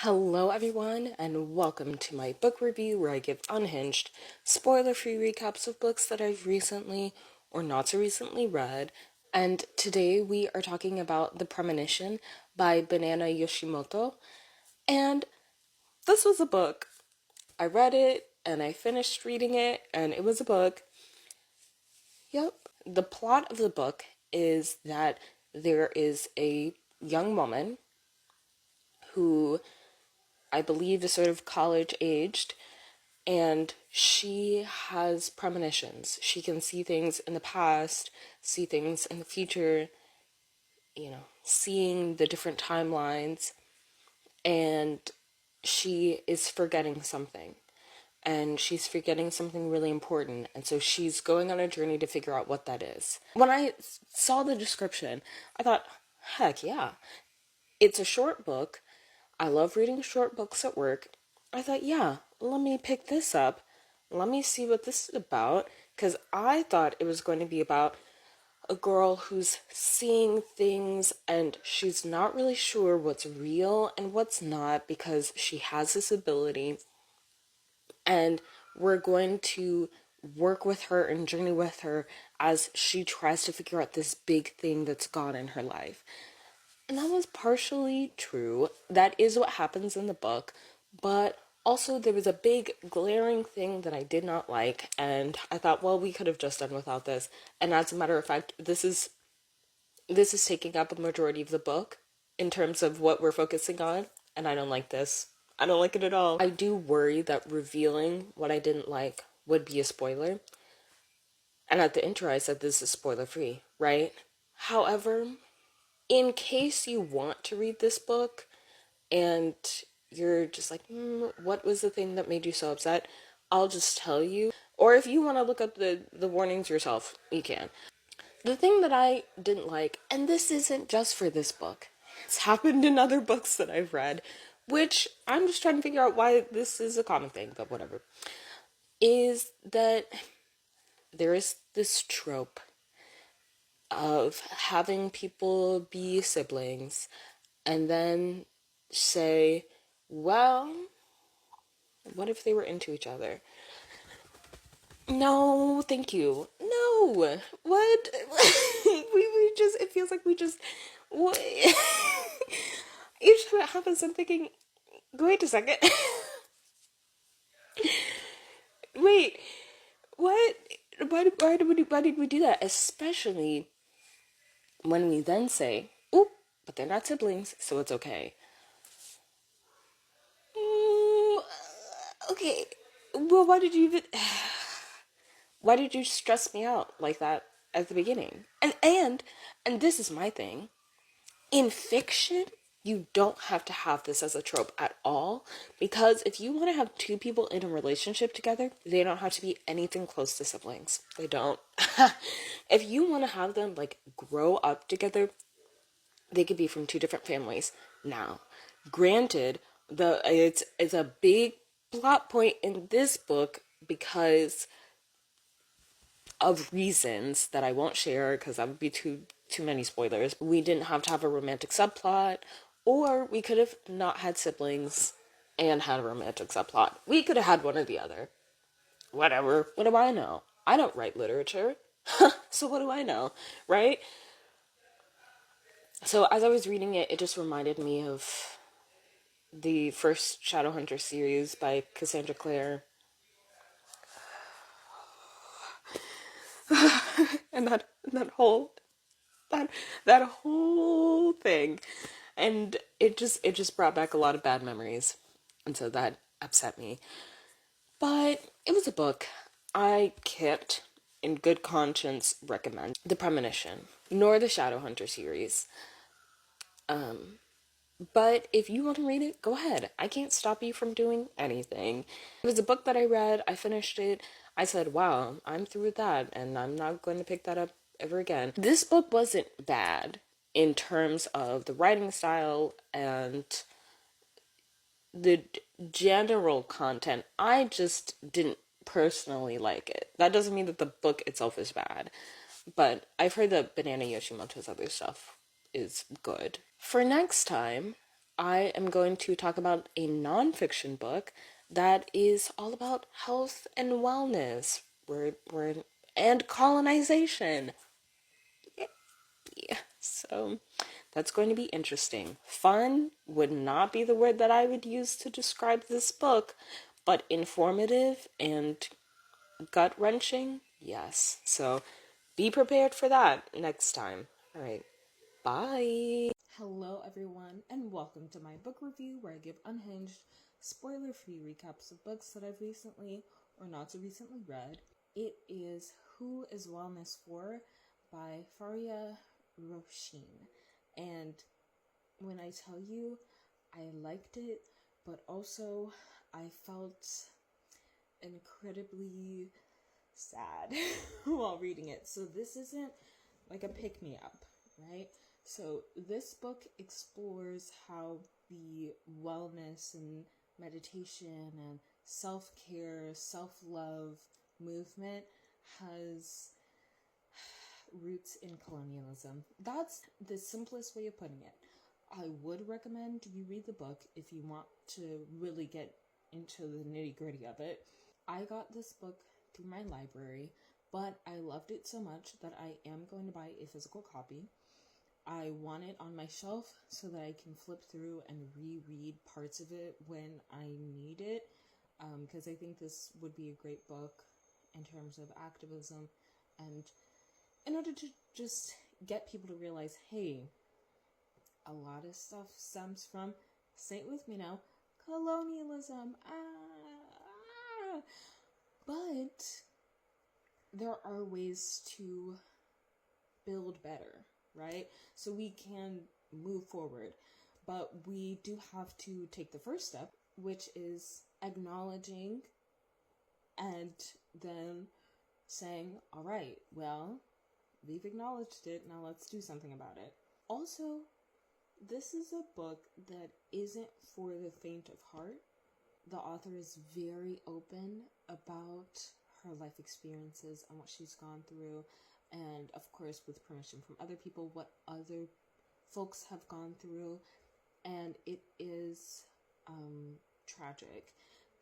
Hello, everyone, and welcome to my book review where I give unhinged, spoiler free recaps of books that I've recently or not so recently read. And today we are talking about The Premonition by Banana Yoshimoto. And this was a book. I read it and I finished reading it, and it was a book. Yep. The plot of the book is that there is a young woman who I believe is sort of college aged, and she has premonitions. She can see things in the past, see things in the future, seeing the different timelines, and she is forgetting something. And she's forgetting something really important, and so she's going on a journey to figure out what that is. When I saw the description, I thought, heck yeah. It's a short book. I love reading short books at work. I thought, yeah, let me pick this up. Let me see what this is about. Because I thought it was going to be about a girl who's seeing things and she's not really sure what's real and what's not because she has this ability. And we're going to work with her and journey with her as she tries to figure out this big thing that's gone in her life. And that was partially true. That is what happens in the book. But also there was a big glaring thing that I did not like. And I thought, well, we could have just done without this. And as a matter of fact, this is taking up a majority of the book in terms of what we're focusing on. And I don't like this. I don't like it at all. I do worry that revealing what I didn't like would be a spoiler. And at the intro I said this is spoiler free, right? However, in case you want to read this book and you're just like, what was the thing that made you so upset? I'll just tell you. Or if you want to look up the warnings yourself, you can. The thing that I didn't like, and this isn't just for this book, it's happened in other books that I've read, which I'm just trying to figure out why this is a common thing, but whatever, is that there is this trope of having people be siblings and then say, well, what if they were into each other? No, thank you. No. What? we just, it feels like we just, what? Each time it happens, I'm thinking, wait a second. Wait, what? Why did we do that? Especially when we then say, oop, but they're not siblings, so it's okay. Okay, well, why did you stress me out like that at the beginning? And this is my thing. In fiction, you don't have to have this as a trope at all, because if you want to have two people in a relationship together, they don't have to be anything close to siblings. They don't. If you want to have them like grow up together, they could be from two different families. Now, granted, it's a big plot point in this book because of reasons that I won't share because that would be too many spoilers. We didn't have to have a romantic subplot, or we could have not had siblings and had a romantic subplot. We could have had one or the other. Whatever. What do I know? I don't write literature. So what do I know, right? So as I was reading it, it just reminded me of the first Shadowhunter series by Cassandra Clare. And that whole thing. And it just brought back a lot of bad memories. And so that upset me. But it was a book I can't in good conscience recommend The Premonition, nor the Shadowhunter series. But if you want to read it, go ahead. I can't stop you from doing anything. It was a book that I read, I finished it, I said, wow, I'm through with that, and I'm not going to pick that up ever again. This book wasn't bad in terms of the writing style and the general content. I just didn't personally like it. That doesn't mean that the book itself is bad, but I've heard that Banana Yoshimoto's other stuff is good. For next time, I am going to talk about a nonfiction book that is all about health and wellness. And colonization. Yeah, so that's going to be interesting. Fun would not be the word that I would use to describe this book, but informative and gut wrenching, yes. So be prepared for that next time. All right, bye. Hello, everyone, and welcome to my book review where I give unhinged, spoiler free recaps of books that I've recently or not so recently read. It is Who is Wellness For by Faria Roshin. And when I tell you I liked it, but also I felt incredibly sad while reading it. So this isn't like a pick-me-up, right? So this book explores how the wellness and meditation and self-care, self-love movement has roots in colonialism. That's the simplest way of putting it. I would recommend you read the book if you want to really get into the nitty-gritty of it. I got this book through my library, but I loved it so much that I am going to buy a physical copy. I want it on my shelf so that I can flip through and reread parts of it when I need it, because I think this would be a great book in terms of activism and in order to just get people to realize, hey, a lot of stuff stems from, say it with me now, colonialism. But there are ways to build better, right? So we can move forward, but we do have to take the first step, which is acknowledging and then saying, all right, well, we've acknowledged it, now let's do something about it. Also, this is a book that isn't for the faint of heart. The author is very open about her life experiences and what she's gone through, and of course with permission from other people, what other folks have gone through, and it is tragic,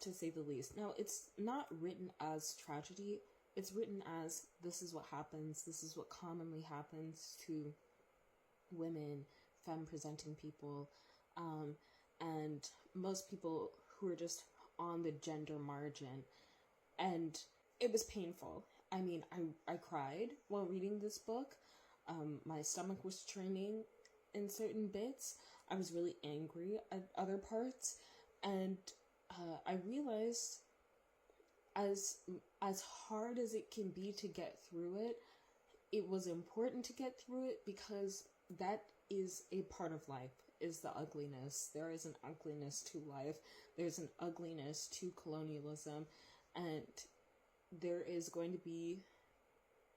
to say the least. Now, it's not written as tragedy, it's written as this is what happens, this is what commonly happens to women, femme-presenting people, and most people who are just on the gender margin. And it was painful. I mean, I cried while reading this book. My stomach was churning in certain bits. I was really angry at other parts. And I realized as hard as it can be to get through it, it was important to get through it because that is a part of life, is the ugliness. There is an ugliness to life. There's an ugliness to colonialism. And there is going to be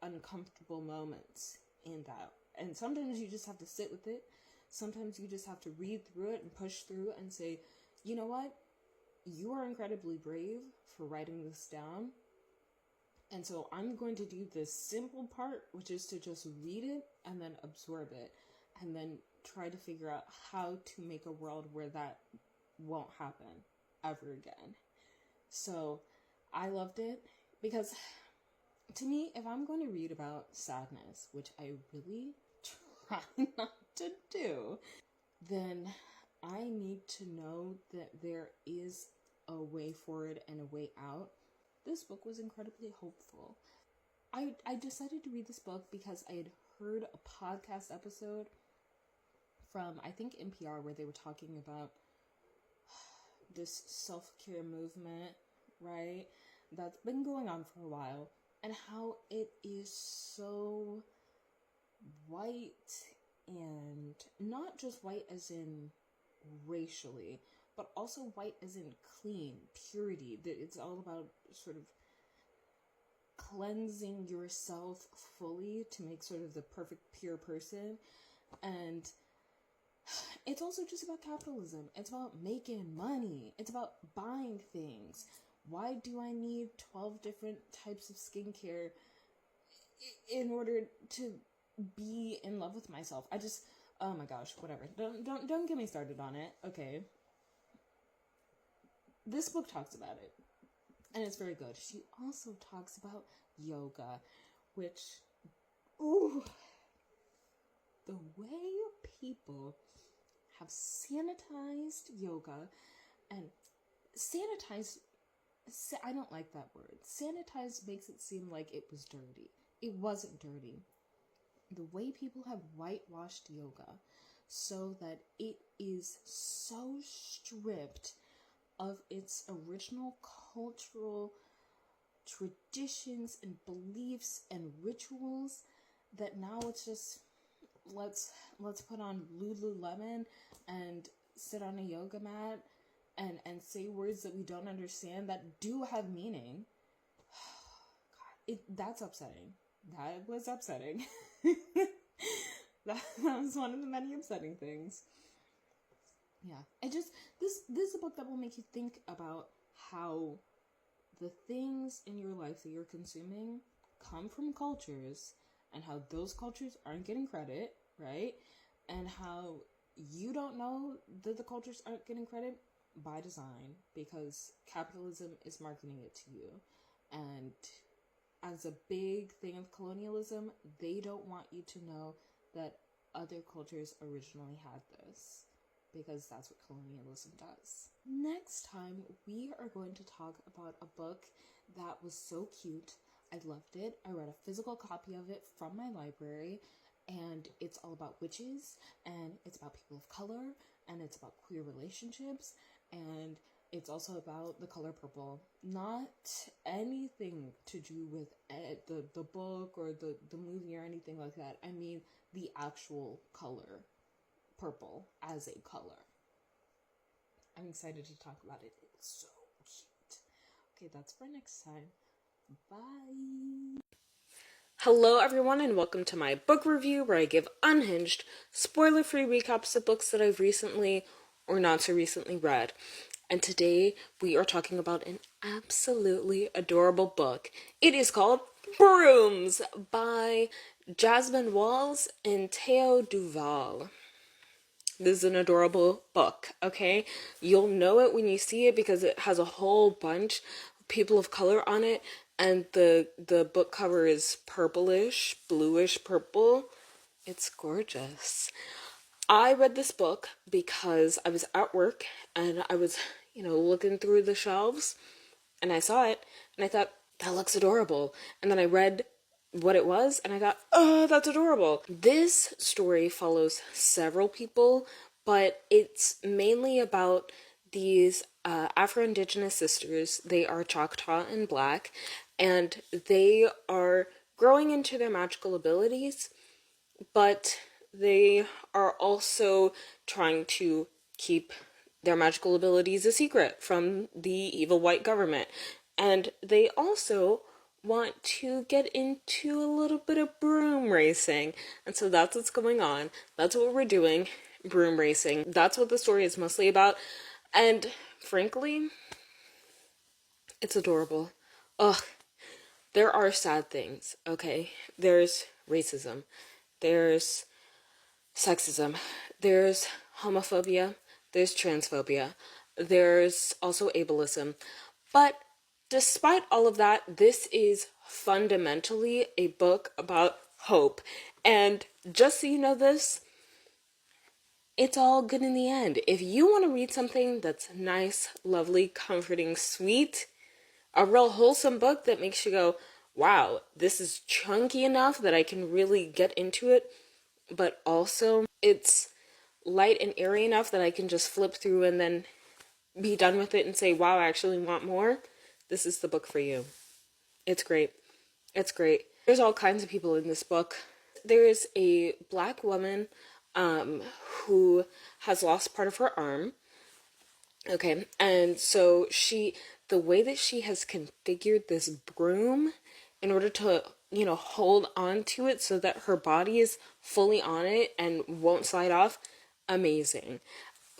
uncomfortable moments in that. And sometimes you just have to sit with it. Sometimes you just have to read through it and push through and say, you know what? You are incredibly brave for writing this down. And so I'm going to do this simple part, which is to just read it and then absorb it. And then try to figure out how to make a world where that won't happen ever again. So I loved it because to me, if I'm going to read about sadness, which I really try not to do, then I need to know that there is a way forward and a way out. This book was incredibly hopeful. I decided to read this book because I had heard a podcast episode from, I think, NPR, where they were talking about this self-care movement, right, that's been going on for a while, and how it is so white, and not just white as in racially, but also white as in clean, purity, that it's all about sort of cleansing yourself fully to make sort of the perfect pure person. And it's also just about capitalism. It's about making money. It's about buying things. Why do I need 12 different types of skincare in order to be in love with myself? Oh my gosh, whatever. Don't get me started on it. Okay. This book talks about it, and it's very good. She also talks about yoga, which, ooh, the way people have sanitized yoga, and sanitized, I don't like that word. Sanitized makes it seem like it was dirty. It wasn't dirty. The way people have whitewashed yoga so that it is so stripped of its original cultural traditions and beliefs and rituals that now it's just let's put on Lululemon and sit on a yoga mat and say words that we don't understand that do have meaning. God, that's upsetting. That was upsetting. that was one of the many upsetting things. Yeah, it just this is a book that will make you think about how the things in your life that you're consuming come from cultures, and how those cultures aren't getting credit, right? And how you don't know that the cultures aren't getting credit by design, because capitalism is marketing it to you. And as a big thing of colonialism, they don't want you to know that other cultures originally had this, because that's what colonialism does. Next time, we are going to talk about a book that was so cute. I loved it. I read a physical copy of it from my library, and it's all about witches, and it's about people of color, and it's about queer relationships, and it's also about the color purple. Not anything to do with the book or the movie or anything like that. I mean the actual color purple as a color. I'm excited to talk about it. It's so cute. Okay, that's for next time. Bye. Hello everyone, and welcome to my book review, where I give unhinged, spoiler-free recaps of books that I've recently or not so recently read. And today we are talking about an absolutely adorable book. It is called Brooms by Jasmine Walls and Theo Duval. This is an adorable book, okay? You'll know it when you see it because it has a whole bunch of people of color on it, and the book cover is purplish, bluish purple. It's gorgeous. I read this book because I was at work and I was, looking through the shelves, and I saw it and I thought, that looks adorable. And then I read what it was and I thought, oh, that's adorable. This story follows several people, but it's mainly about these Afro-Indigenous sisters. They are Choctaw and Black, and they are growing into their magical abilities, but they are also trying to keep their magical abilities a secret from the evil white government. And they also want to get into a little bit of broom racing. And so that's what's going on. That's what we're doing. Broom racing. That's what the story is mostly about. And frankly, it's adorable. Ugh. There are sad things, okay? There's racism. There's sexism. There's homophobia. There's transphobia. There's also ableism. But despite all of that, this is fundamentally a book about hope. And just so you know this, it's all good in the end. If you want to read something that's nice, lovely, comforting, sweet, a real wholesome book that makes you go, wow, this is chunky enough that I can really get into it, but also it's light and airy enough that I can just flip through and then be done with it and say, wow, I actually want more, this is the book for you. It's great. It's great. There's all kinds of people in this book. There is a Black woman who has lost part of her arm. Okay, and so the way that she has configured this broom in order to, hold on to it so that her body is fully on it and won't slide off, amazing.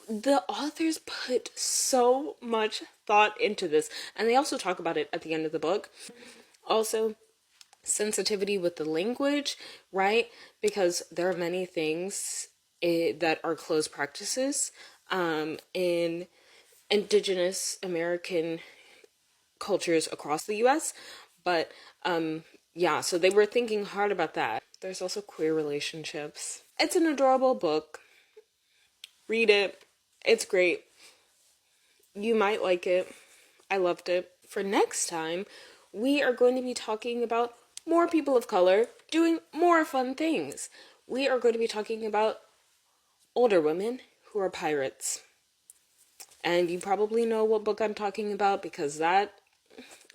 The authors put so much thought into this, and they also talk about it at the end of the book. Also, sensitivity with the language, right? Because there are many things that are closed practices in indigenous American cultures across the US. But yeah, so they were thinking hard about that. There's also queer relationships. It's an adorable book. Read it. It's great. You might like it. I loved it. For next time, we are going to be talking about more people of color doing more fun things. We are going to be talking about older women who are pirates. And you probably know what book I'm talking about because that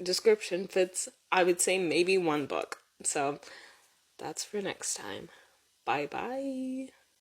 description fits, I would say, maybe one book. So that's for next time. Bye bye.